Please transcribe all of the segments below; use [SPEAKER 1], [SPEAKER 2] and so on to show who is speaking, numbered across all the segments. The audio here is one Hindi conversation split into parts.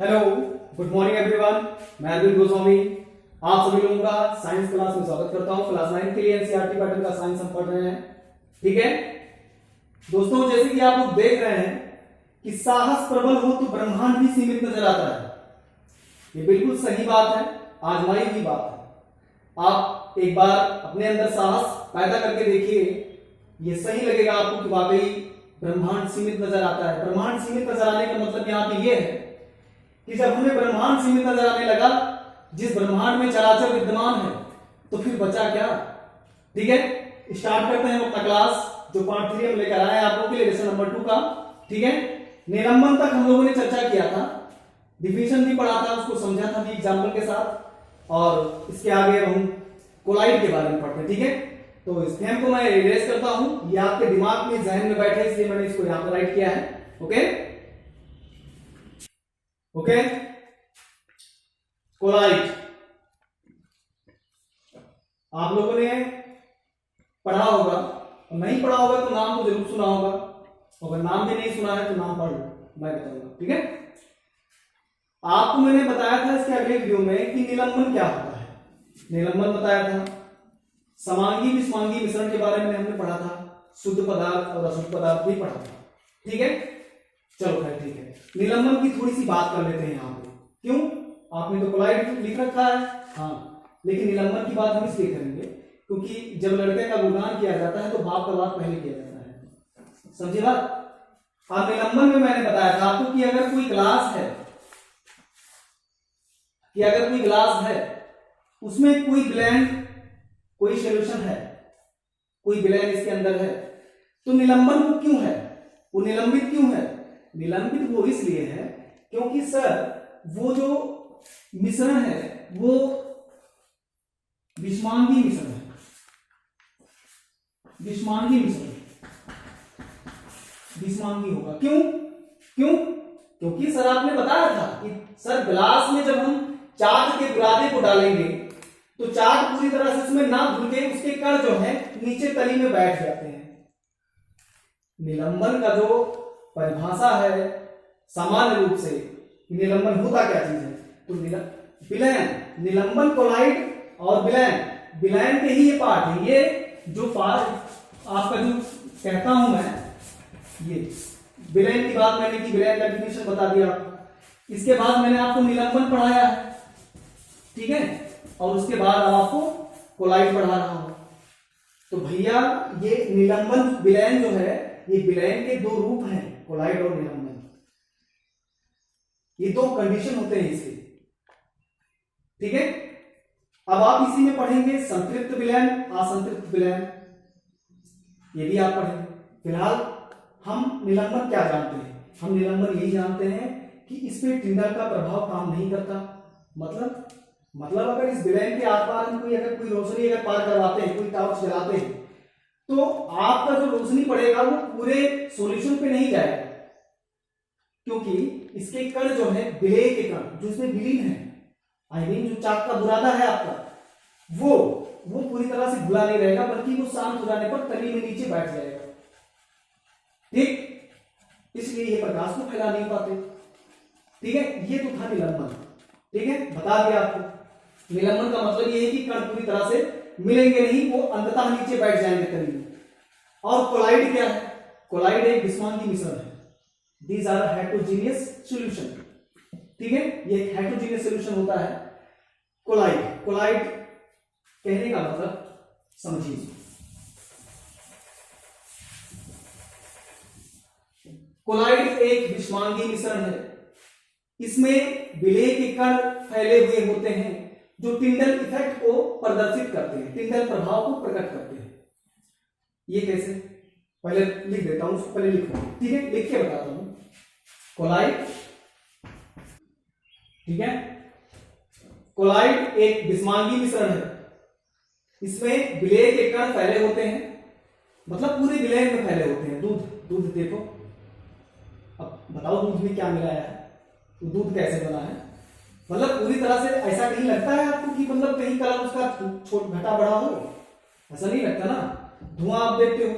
[SPEAKER 1] Hello, good morning everyone. मैं अरविंद गोस्वामी आप सभी लोगों का साइंस क्लास में स्वागत करता हूं। क्लास 9 के लिए एनसीईआरटी पैटर्न का साइंस हम पढ़ रहे हैं। ठीक है दोस्तों, जैसे कि आप लोग देख रहे हैं कि साहस प्रबल हो तो ब्रह्मांड भी सीमित नजर आता है। ये बिल्कुल सही बात है, आजमाई हुई बात है। आप एक बार अपने अंदर साहस पैदा करके देखिए, ये सही लगेगा आपको कि वाकई ब्रह्मांड सीमित नजर आता है। ब्रह्मांड सीमित नजर आने का मतलब यहाँ पे ये है कि जब हमें ब्रह्मांड सीमित नजर आने लगा, जिस ब्रह्मांड में चराचर विद्यमान है, तो फिर बचा क्या। ठीक है, स्टार्ट करते हैं अपना क्लास, जो पार्ट 3 हम लेकर आए हैं आप लोगों के लिए, लेसन नंबर 2 का। ठीक है, निलंबन तक हम लोगों ने चर्चा किया था, डिफिनेशन भी पढ़ा था, उसको समझा था भी एग्जाम्पल के साथ। और इसके आगे हम कोलाइड के बारे में पढ़ते हैं। ठीक है, तो इस थेम को मैं इरेज करता हूं, ये आपके दिमाग में जहन में बैठे, इसलिए मैंने इसको यहां पर राइट किया है। ओके, कोलाइड आप लोगों ने पढ़ा होगा, और नहीं पढ़ा होगा तो नाम तो जरूर सुना होगा। अगर नाम भी नहीं सुना है तो नाम पढ़ लो, मैं बताऊंगा। ठीक है, आपको मैंने बताया था इसके अगले वीडियो में कि निलंबन क्या होता है। निलंबन बताया था, समांगी विषमांगी मिश्रण के बारे में हमने पढ़ा था, शुद्ध पदार्थ और अशुद्ध पदार्थ भी पढ़ा था। ठीक है, चलो खैर ठीक है, निलंबन की थोड़ी सी बात कर लेते हैं यहाँ पे। क्यों, आपने तो कोलाइड लिख रखा है, हाँ, लेकिन निलंबन की बात हम इसलिए करेंगे क्योंकि जब लड़के का गुणगान किया जाता है तो बाप का बात पहले किया जाता है। समझे बात। अब निलंबन में मैंने बताया था आपको कि अगर कोई ग्लास है, उसमें कोई ब्लेंड, कोई सॉल्यूशन है, कोई ब्लेंड इसके अंदर है, तो निलंबन वो क्यों है, वो निलंबित क्यों है। निलंबित वो इसलिए है क्योंकि सर वो जो मिश्रण है वो विषमांगी मिश्रण है। विषमांगी होगा। क्योंकि सर आपने बताया था कि सर ग्लास में जब हम चाक के बुरादे को डालेंगे तो चाक पूरी तरह से उसमें ना घुल के उसके कण जो है नीचे तली में बैठ जाते हैं। निलंबन का जो परिभाषा है सामान्य रूप से, निलंबन होता क्या चीज है, तो विलयन, निलंबन कोलाइड और विलयन के ही ये पार्ट है। ये जो पार्ट आपका जो कहता हूं मैं, ये विलयन की बात मैंने की, विलयन का डिफिनेशन बता दिया आपको। इसके बाद मैंने आपको निलंबन पढ़ाया है, ठीक है, और उसके बाद अब आपको कोलाइड पढ़ा रहा हूं। तो भैया ये निलंबन विलयन जो है, ये विलयन के दो रूप हैं, कोलाइड और निलंबन। ये दो कंडीशन होते हैं इसके। ठीक है, अब आप इसी में पढ़ेंगे संतृप्त विलयन, असंतृप्त विलयन, ये भी आप पढ़ेंगे। फिलहाल हम निलंबन क्या जानते हैं, हम निलंबन यही जानते हैं कि इस पे टिंडल का प्रभाव काम नहीं करता। मतलब अगर इस विलयन के आर पार हम कोई रोशनी अगर पार करवाते हैं, कोई टॉर्च जलाते हैं, तो आपका जो रोशनी पड़ेगा वो पूरे सॉल्यूशन पे नहीं जाएगा, क्योंकि इसके कण जो है, विलेय के कण जो इसमें विलीन है, जो चाक का बुरादा है आपका, वो पूरी तरह से घुला नहीं रहेगा, बल्कि वो शांत हो जाने पर तली में नीचे बैठ जाएगा। ठीक, इसलिए ये प्रकाश को फैला नहीं पाते। ठीक है, ये तो था निलंबन। ठीक है, बता दिया आपको। निलंबन का मतलब ये है कि कण पूरी तरह से मिलेंगे नहीं, वो अंततः नीचे बैठ जाएंगे तली में। और कोलाइड क्या है, कोलाइड एक विषमांगी मिश्रण है। These are heterogeneous solution. ठीक है, ये एक हेटेरोजीनियस सॉल्यूशन होता है कोलाइड कहने का मतलब समझिए। कोलाइड एक विषमांगी मिश्रण है, इसमें विलेय के कण फैले हुए होते हैं जो टिंडल इफेक्ट को प्रदर्शित करते हैं, टिंडल प्रभाव को प्रकट करते हैं। ये कैसे, पहले लिख देता हूं, उसको पहले लिखो। ठीक है, लिख के बताता हूं। कोलाइड, ठीक है, कोलाइड एक विषमांगी मिश्रण है, इसमें विलेय के कण फैले होते हैं, मतलब पूरे विलेय में फैले होते हैं। दूध देखो, अब बताओ दूध में क्या मिलाया है, तो दूध कैसे बना है। मतलब पूरी तरह से ऐसा नहीं लगता है आपको कि मतलब कहीं कलर उसका छोटा घटा बड़ा हो, ऐसा नहीं लगता ना। धुआं आप देखते हो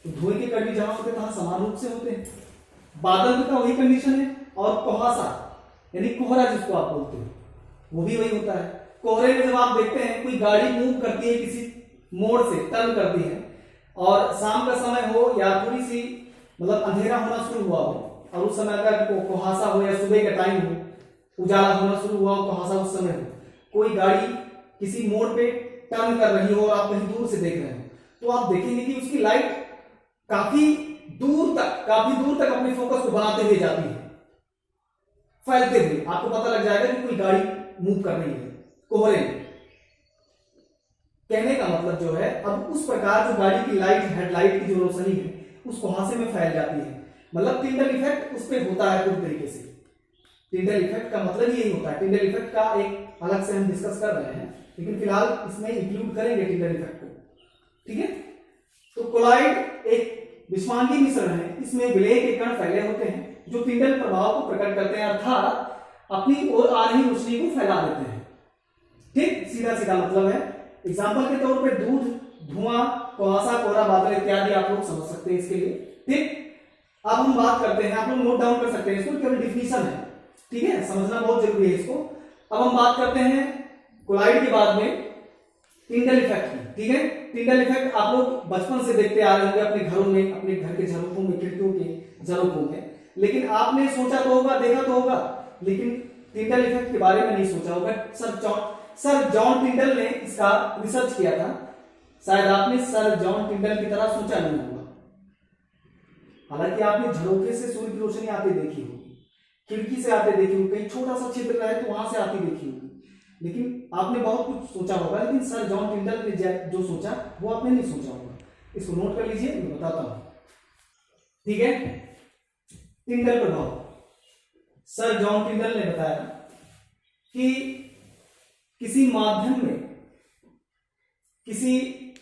[SPEAKER 1] तो धुएं के कण भी जहां होते हैं तहां समान रूप से होते हैं। बादल का वही कंडीशन है, और कुहासा, यानी कोहरा जिसको आप बोलते हो, वो भी वही होता है। कोहरे में जब आप देखते हैं कोई गाड़ी मूव करती है, किसी मोड़ से टर्न करती है, और शाम का समय हो या थोड़ी सी मतलब अंधेरा होना शुरू हुआ हो, और उस समय अगर कुहासा हो या सुबह का टाइम हो, उजाला होना शुरू हुआ हो, कुहासा उस समय हो, कोई गाड़ी किसी मोड़ पे टर्न कर रही हो और आप कहीं दूर से देख रहे हो, तो आप देखेंगे कि उसकी लाइट काफी दूर तक अपने फोकस को बनाते हुए जाती है, फैलते हुए। आपको पता लग जाएगा कि कोई गाड़ी मूव कर रही है कोहरे में। कहने का मतलब जो है, अब उस प्रकार जो गाड़ी की लाइट, हेडलाइट की जो रोशनी है उस कुहासे में फैल जाती है, मतलब टिंडल इफेक्ट उस पर होता है पूरी तरीके से। टिंडल इफेक्ट का मतलब यही होता है। टिंडल इफेक्ट का एक अलग से हम डिस्कस कर रहे हैं, लेकिन फिलहाल इसमें इंक्लूड करेंगे टिंडल इफेक्ट को, ठीक है। तो कोलाइड एक विषमांगी मिश्रण है, इसमें विलेय के कण फैले होते हैं जो टिंडल प्रभाव को प्रकट करते हैं, अर्थात अपनी ओर आ रही रोशनी को फैला देते हैं। ठीक, सीधा सीधा मतलब है। एग्जाम्पल के तौर पे दूध, धुआं, कुहासा, कोहरा, बादल इत्यादि आप लोग समझ सकते हैं इसके लिए। ठीक, अब हम बात करते हैं, आप लोग नोट डाउन कर सकते हैं इसको, केवल डिफिनीशन है, ठीक है, समझना बहुत जरूरी है इसको। अब हम बात करते हैं कोलाइड के बाद में टिंडल इफेक्ट की, ठीक है। टिंडल इफेक्ट आप लोग बचपन से देखते आ रहे होंगे अपने घरों में, अपने घर के झरोखों में, खिड़कियों के झरोखों में, लेकिन आपने सोचा तो होगा, देखा तो होगा, लेकिन टिंडल इफेक्ट के बारे में नहीं सोचा होगा। सर जॉन टिंडल ने इसका रिसर्च किया था, शायद आपने सर जॉन टिंडल की तरह सोचा नहीं होगा। हालांकि आपने झरोखे से सूर्य की रोशनी आते देखी होगी, खिड़की से आते देखी होगी, कहीं छोटा सा छिद्र रहे तो वहां से आती देखी होगी, लेकिन आपने बहुत कुछ सोचा होगा, लेकिन सर जॉन टिंडल ने जो सोचा वो आपने नहीं सोचा होगा। इसको नोट कर लीजिए, मैं बताता हूं, ठीक है। टिंडल प्रभाव, सर जॉन टिंडल ने बताया कि किसी माध्यम में किसी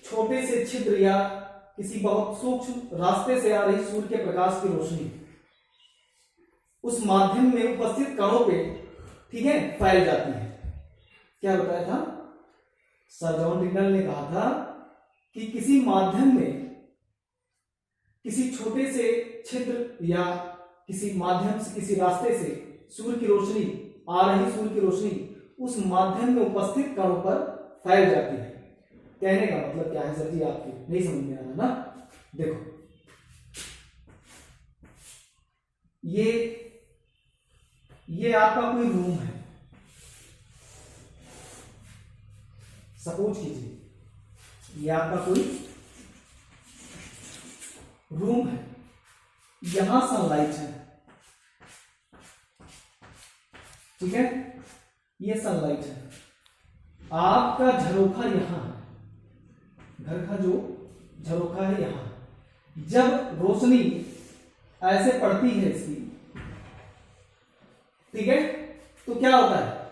[SPEAKER 1] छोटे से छिद्र या किसी बहुत सूक्ष्म रास्ते से आ रही सूर्य के प्रकाश की रोशनी उस माध्यम में उपस्थित कणों पे, ठीक है, फैल जाती है। क्या बताया था? सर जॉन टिंडल ने कहा था कि किसी माध्यम में किसी छोटे से छिद्र या किसी माध्यम से, किसी रास्ते से सूर्य की रोशनी आ रही, सूर्य की रोशनी उस माध्यम में उपस्थित कणों पर फैल जाती है। कहने का मतलब क्या है सर जी, आपके नहीं समझ में आ रहा ना? देखो, ये आपका कोई रूम है, सपोज कीजिए ये आपका कोई रूम है, यहां सनलाइट है, ठीक है, ये सनलाइट है, आपका झरोखा यहां है, घर का जो झरोखा है यहां। जब रोशनी ऐसे पड़ती है इसकी, ठीक है, तो क्या होता है,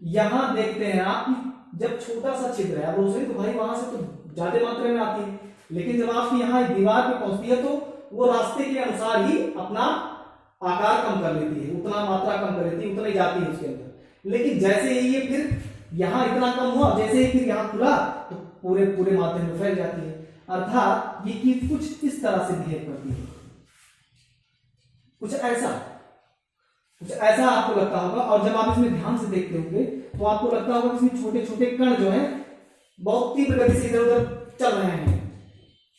[SPEAKER 1] यहां देखते हैं आप, जब छोटा सा छिद्र है, अब रोशनी तो भाई वहां से तो ज्यादा मात्रा में आती है, लेकिन जब आपकी यहां दीवार पे पहुंचती है तो वो रास्ते के अनुसार ही अपना आकार कम कर लेती है, उतना मात्रा कम कर लेती है, उतना ही जाती है उसके अंदर। लेकिन जैसे ही ये फिर यहां इतना कम हुआ, जैसे ही फिर यहां खुला तो पूरे माध्यम में फैल जाती है। अर्थात ये चीज कुछ इस तरह से बिहेव करती है, कुछ ऐसा आपको लगता होगा। और जब आप इसमें ध्यान से देखते होंगे तो आपको लगता होगा कि इसमें छोटे छोटे कण जो है बहुत तीव्र गति से इधर उधर चल रहे हैं,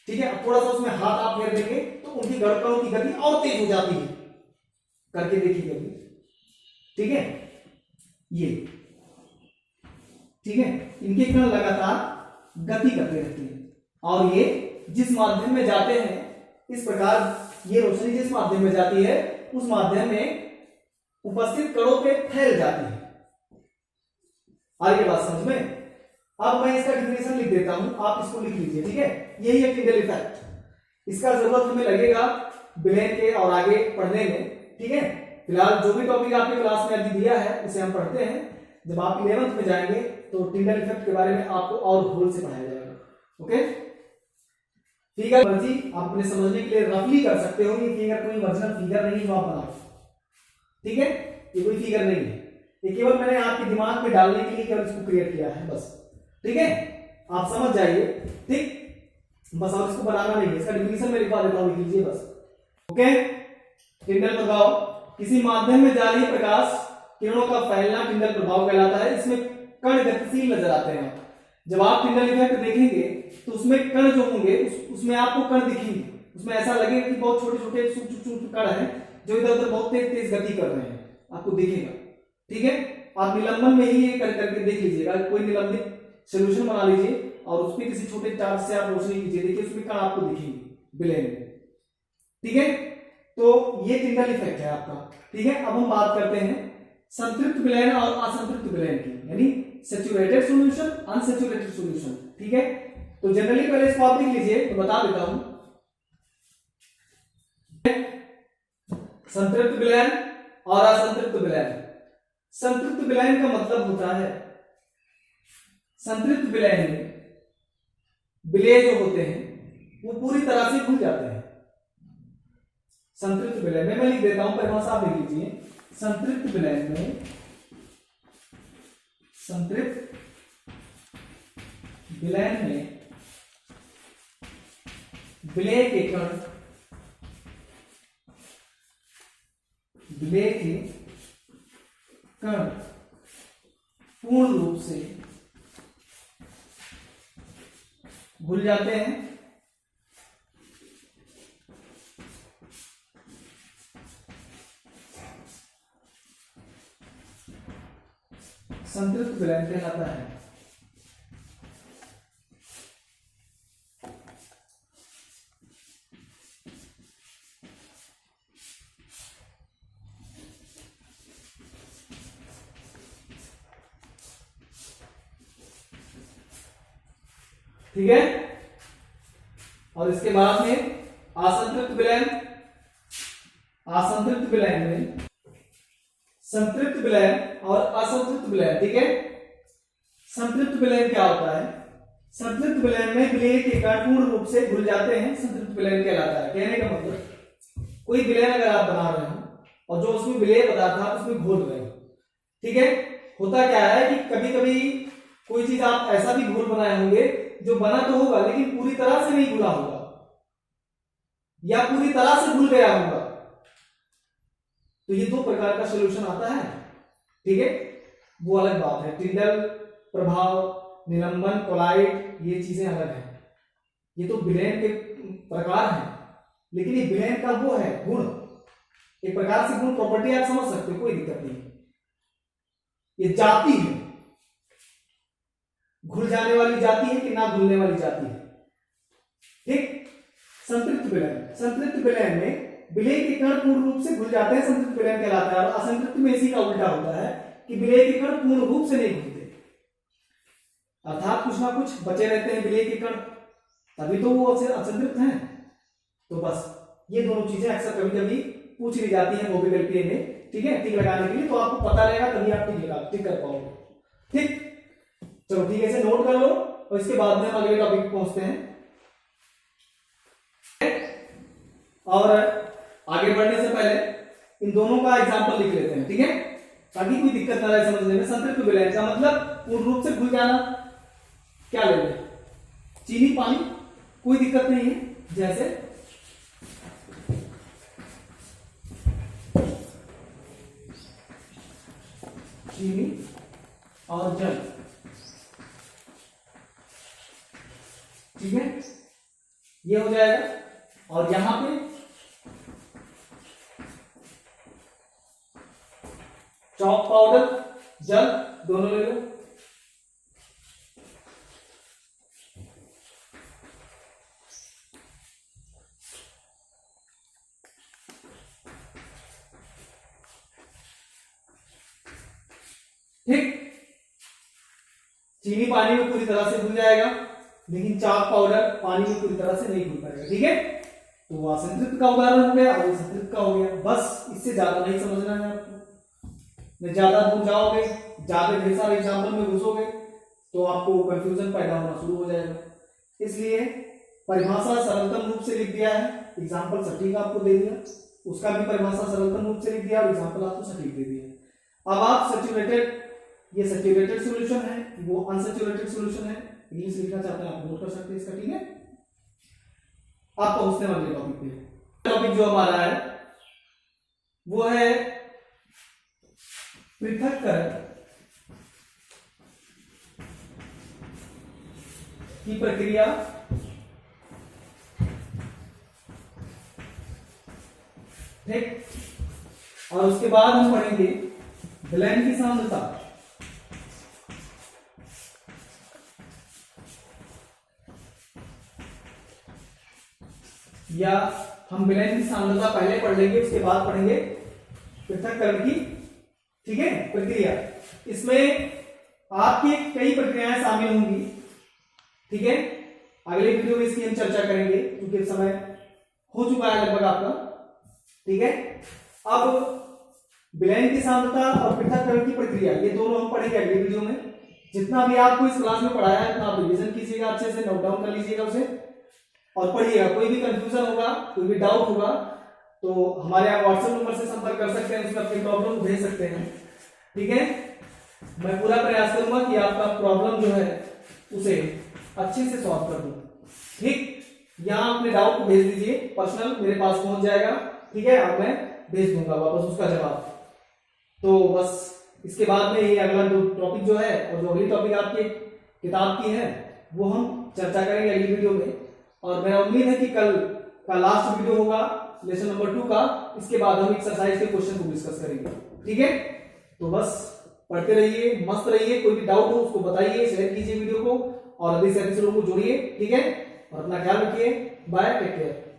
[SPEAKER 1] ठीक है। अब थोड़ा सा उसमें हाथ आप फेर देंगे तो उनकी गड़कड़ों की गति और तेज हो जाती है, करके देखिए कभी, ठीक है, ये, ठीक है, इनके कण लगातार गति करते रहती है, और ये जिस माध्यम में जाते हैं, इस प्रकार ये रोशनी जिस माध्यम में जाती है उस माध्यम में उपस्थित कणों पे फैल जाती है। आगे बात समझ में? अब मैं इसका डिफिनेशन लिख देता हूं, आप इसको लिख लीजिए, ठीक है। यही है टिंडल इफेक्ट। इसका जरूरत हमें लगेगा बिलेन के और आगे पढ़ने में, ठीक है। फिलहाल जो भी टॉपिक आपके क्लास में अभी दिया है उसे हम पढ़ते हैं। जब आप 11th में जाएंगे तो टिंडल इफेक्ट के बारे में आपको और होल से पढ़ाया जाएगा, ओके। फिगर मर्जी आप अपने समझने के लिए रफली कर सकते हो, ये फिगर कोई ओरिजिनल फिगर नहीं जो आप बनाओ, ठीक है, ये कोई फिगर नहीं है, ये केवल मैंने आपके दिमाग में डालने के लिए केवल इसको क्रिएट किया है बस, ठीक है। आप समझ जाइए, ठीक, बस आप इसको बनाना नहीं है। इसका डिफिनेशन मैं लिखवा देता हूं, लिख लीजिए बस, ओके। टिंडल प्रभाव, किसी माध्यम में जा रही प्रकाश किरणों का फैलना टिंडल प्रभाव कहलाता है। इसमें कण गतिशील नजर आते हैं। जब आप टिंडल इफेक्ट देखेंगे तो उसमें कण जो होंगे उसमें आपको कण दिखेंगे, उसमें ऐसा लगेगा कि बहुत छोटे छोटे सूक्ष्म कण हैं जो इधर उधर बहुत तेज तेज गति कर रहे हैं, आपको दिखेगा। ठीक है, आप निलंबन में ही ये करके देख लीजिएगा, कोई निलंबित सोल्यूशन बना लीजिए और उसमें किसी छोटे चार्ज से आप रोशनी कीजिए, देखिए उसमें कण आपको दिखेंगे विलयन में। ठीक है, तो ये टिंडल इफेक्ट है आपका। ठीक है, अब हम बात करते हैं संतृप्त विलयन और असंतृप्त विलयन की, यानी सैचुरेटेड सॉल्यूशन, अनसैचुरेटेड सॉल्यूशन। ठीक है, तो जनरली पहले इसको आप लिख लीजिए, तो बता देता हूं। संतृप्त विलयन और असंतृप्त विलयन। संतृप्त विलयन का मतलब होता है, संतृप्त विलयन में विलेय जो होते हैं वो पूरी तरह से घुल जाते हैं। संतृप्त विलयन में मैं लिख देता हूं, परिभाषा आप लिख लीजिए। संतृप्त विलयन में, संतृप्त विलयन में विलेय के कण, विलेय के कण पूर्ण रूप से घुल जाते हैं। संतृप्त विलयन कहलाता है। ठीक है, और इसके बाद में असंतृप्त विलयन। असंतृप्त विलयन में संतृप्त विलयन और असंतृप्त विलयन। ठीक है, संतृप्त विलयन क्या होता है? संतृप्त विलयन में विलेय के कण पूर्ण रूप से घुल जाते हैं, संतृप्त विलयन कहलाता है। कहने का मतलब, कोई विलयन अगर आप बना रहे हो और जो उसमें विलेय पदार्थ था उसमें घोल रहे हो, ठीक है, होता क्या है कि कभी कभी कोई चीज आप ऐसा भी घोल बनाए होंगे जो बना तो होगा लेकिन पूरी तरह से नहीं घुला होगा या पूरी तरह से घुल गया होगा। तो ये दो प्रकार का सॉल्यूशन आता है। ठीक है, वो अलग बात है। टिंडल प्रभाव, निलंबन, कोलाइड, ये चीजें अलग हैं। ये तो विलयन के प्रकार हैं, लेकिन ये विलयन का वो है गुण, एक प्रकार से गुण, प्रॉपर्टी आप समझ सकते हो, कोई दिक्कत नहीं। ये जाति है, घुल जाने वाली जाति है कि ना घुलने वाली जाति है। ठीक, संतृप्त विलयन। संतृप्त विलयन में विलेय के कण पूर्ण रूप से घुल जाते हैं, संतृप्त विलयन कहलाता है। और असंतृप्त में इसी का उल्टा होता है कि विलेय के कण पूर्ण रूप से नहीं घुलते, अर्थात कुछ ना कुछ बचे रहते हैं विलेय के कण, तभी तो वो असंतृप्त हैं। तो बस ये दोनों चीजें अक्सर कभी कभी पूछ ली जाती है मोबिल पे में। ठीक है, टिक लगाने के लिए, तो आपको पता रहेगा तभी आप टिक कर पाओगे। ठीक, चलो ठीक है, इसे नोट कर लो और इसके बाद में हम अगले टॉपिक पे पहुंचते हैं। और आगे बढ़ने से पहले इन दोनों का एग्जांपल लिख लेते हैं, ठीक है, ताकि कोई दिक्कत ना रहे समझने में। संतृप्त विलयन का मतलब पूर्ण रूप से घुल जाना। क्या ले लें, चीनी पानी, कोई दिक्कत नहीं है। जैसे चीनी और जल, ठीक है, ये हो जाएगा। और यहां पे चॉक पाउडर, जल, दोनों ले लो। ठीक, चीनी पानी में पूरी तरह से घुल जाएगा, लेकिन चाक पाउडर पानी में पूरी तरह से नहीं घुल पाएगा। ठीक है, तो वो असंतृप्त का उदाहरण हो गया और ये संतृप्त का हो गया। बस इससे ज्यादा नहीं समझना है आपको। नहीं ज्यादा दूर जाओगे, ज्यादा ढेर सारे एग्जाम्पल में घुसोगे तो आपको कंफ्यूजन पैदा होना शुरू हो जाएगा। इसलिए परिभाषा सरलतम रूप से लिख दिया है, एग्जाम्पल सटीक आपको दे दिया, उसका भी परिभाषा सरलतम रूप से लिख दिया और एग्जाम्पल आपको सटीक दे दिया। अब आप सैचुरेटेड, ये सैचुरेटेड सॉल्यूशन है, वो अनसैचुरेटेड सॉल्यूशन है, इंग्लिश लिखना चाहते हैं आप नोट कर सकते हैं इसका। ठीक है, आप पहुंचते हैं अगले टॉपिक पे। टॉपिक जो हमारा है वो है पृथक्करण की प्रक्रिया ठीक। और उसके बाद हम पढ़ेंगे विलयन की सांद्रता, या हम विलयन की सांद्रता पहले पढ़ लेंगे, उसके बाद पढ़ेंगे पृथक्करण की, ठीक है, प्रक्रिया। इसमें आपकी कई प्रक्रियाएं शामिल होंगी, ठीक है। अगले वीडियो में इसकी हम चर्चा करेंगे क्योंकि समय हो चुका है लगभग आपका, ठीक है। अब विलयन की सांद्रता और पृथक्करण की प्रक्रिया, ये दोनों हम पढ़ेंगे अगले वीडियो में। जितना भी आपको इस क्लास में पढ़ाया है उतना आप रिवीजन कीजिएगा, अच्छे से नोट डाउन कर लीजिएगा उसे और पढ़िएगा। कोई भी कंफ्यूजन होगा, कोई भी डाउट होगा तो हमारे आप व्हाट्सएप नंबर से संपर्क कर सकते हैं, उसमें अपनी प्रॉब्लम भेज सकते हैं, ठीक है। मैं पूरा प्रयास करूंगा कि आपका प्रॉब्लम जो है उसे अच्छे से सॉल्व कर दूं, ठीक। यहां अपने डाउट को भेज दीजिए, पर्सनल मेरे पास पहुंच जाएगा, ठीक है। अब मैं भेज दूंगा वापस उसका जवाब। तो बस इसके बाद में ये अगला जो टॉपिक जो है और जो अगली टॉपिक आपकी किताब की है वो हम चर्चा करेंगे अगली वीडियो में। और मेरा उम्मीद है कि कल का लास्ट वीडियो होगा लेसन नंबर 2 का। इसके बाद हम एक्सरसाइज के क्वेश्चन को डिस्कस करेंगे, ठीक है। तो बस पढ़ते रहिए, मस्त रहिए। कोई भी डाउट हो उसको बताइए, शेयर कीजिए वीडियो को और अधिक से अधिक लोगों को जोड़िए, ठीक है। और अपना ख्याल रखिए। Bye, take care.